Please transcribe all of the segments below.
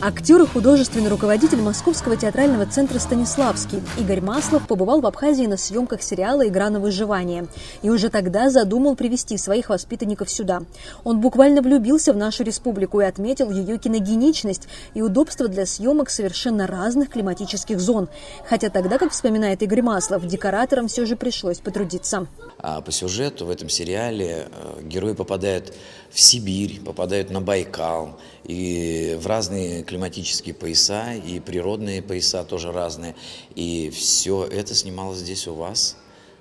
Актер и художественный руководитель Московского театрального центра «Станиславский» Игорь Маслов побывал в Абхазии на съемках сериала «Игра на выживание». И уже тогда задумал привезти своих воспитанников сюда. Он буквально влюбился в нашу республику и отметил ее киногеничность и удобство для съемок совершенно разных климатических зон. Хотя тогда, как вспоминает Игорь Маслов, декораторам все же пришлось потрудиться. А по сюжету в этом сериале герои попадают в Сибирь, попадают на Байкал, и в разные климатические пояса, и природные пояса тоже разные. И все это снималось здесь у вас.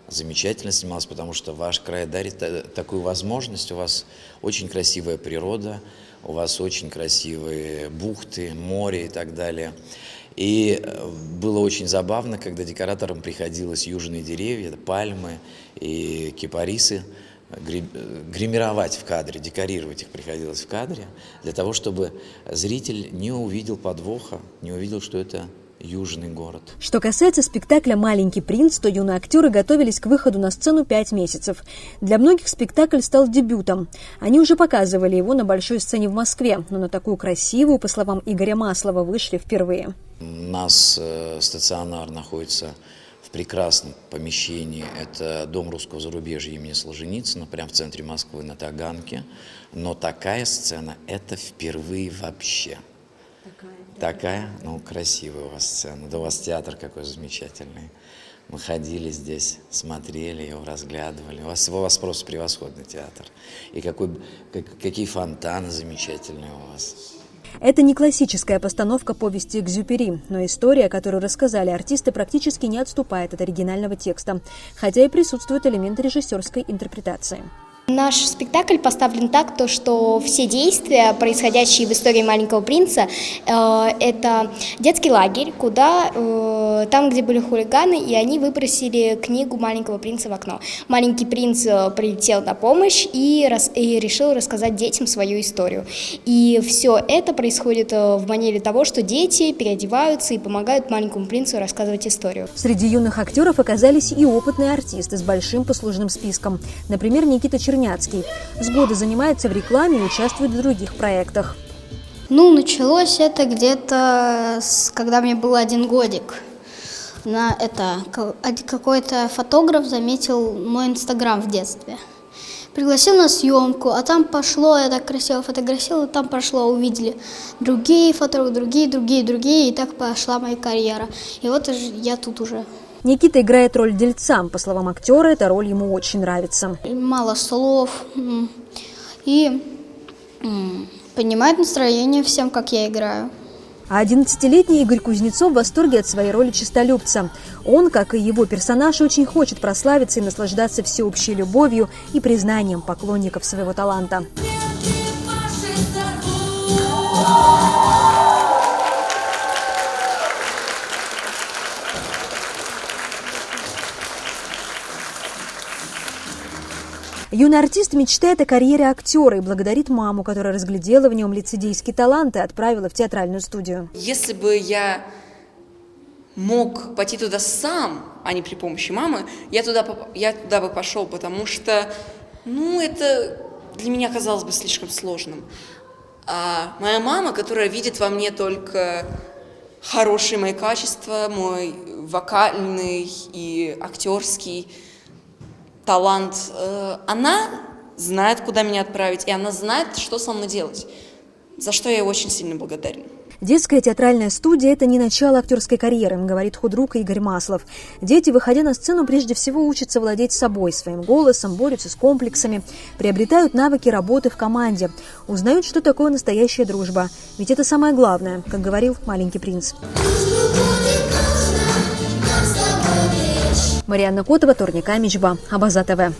Замечательно снималось, потому что ваш край дарит такую возможность. У вас очень красивая природа, у вас очень красивые бухты, море и так далее. И было очень забавно, когда декораторам приходилось южные деревья, пальмы и кипарисы гримировать в кадре, декорировать их приходилось в кадре, для того, чтобы зритель не увидел подвоха, не увидел, что это южный город. Что касается спектакля «Маленький принц», то юные актеры готовились к выходу на сцену 5 месяцев. Для многих спектакль стал дебютом. Они уже показывали его на большой сцене в Москве, но на такую красивую, по словам Игоря Маслова, вышли впервые. У нас стационар находится в прекрасном помещении. Это Дом русского зарубежья имени Солженицына, прямо в центре Москвы, на Таганке. Но такая сцена – это впервые вообще. Такая, ну, красивая у вас сцена. Да у вас театр какой замечательный. Мы ходили здесь, смотрели его, разглядывали. У вас просто превосходный театр. И какие фонтаны замечательные у вас. Это не классическая постановка повести Экзюпери, но история, которую рассказали артисты, практически не отступает от оригинального текста, хотя и присутствуют элементы режиссерской интерпретации. Наш спектакль поставлен так, что все действия, происходящие в истории «Маленького принца», это детский лагерь, куда там, где были хулиганы, и они выбросили книгу «Маленького принца» в окно. Маленький принц прилетел на помощь и решил рассказать детям свою историю. И все это происходит в манере того, что дети переодеваются и помогают маленькому принцу рассказывать историю. Среди юных актеров оказались и опытные артисты с большим послужным списком. Например, Никита Черняцкий. С года занимается в рекламе и участвует в других проектах. Началось это где-то, когда мне был 1 годик. Какой-то фотограф заметил мой инстаграм в детстве. Пригласил на съемку, а там пошло, я так красиво фотографировала, там пошло, увидели другие фотографы, другие, и так пошла моя карьера. И вот я тут уже. Никита играет роль дельца. По словам актера, эта роль ему очень нравится. Мало слов и понимает настроение всем, как я играю. А 11-летний Игорь Кузнецов в восторге от своей роли чистолюбца. Он, как и его персонаж, очень хочет прославиться и наслаждаться всеобщей любовью и признанием поклонников своего таланта. Юный артист мечтает о карьере актера и благодарит маму, которая разглядела в нем лицедейский талант и отправила в театральную студию. Если бы я мог пойти туда сам, а не при помощи мамы, я туда бы пошел, потому что, это для меня казалось бы слишком сложным. А моя мама, которая видит во мне только хорошие мои качества, мой вокальный и актерский талант, она знает, куда меня отправить, и она знает, что со мной делать, за что я ей очень сильно благодарен. Детская театральная студия – это не начало актерской карьеры, говорит худрук Игорь Маслов. Дети, выходя на сцену, прежде всего учатся владеть собой, своим голосом, борются с комплексами, приобретают навыки работы в команде, узнают, что такое настоящая дружба. Ведь это самое главное, как говорил «Маленький принц». Марьяна Котова, Торник Амичба, Абаза ТВ.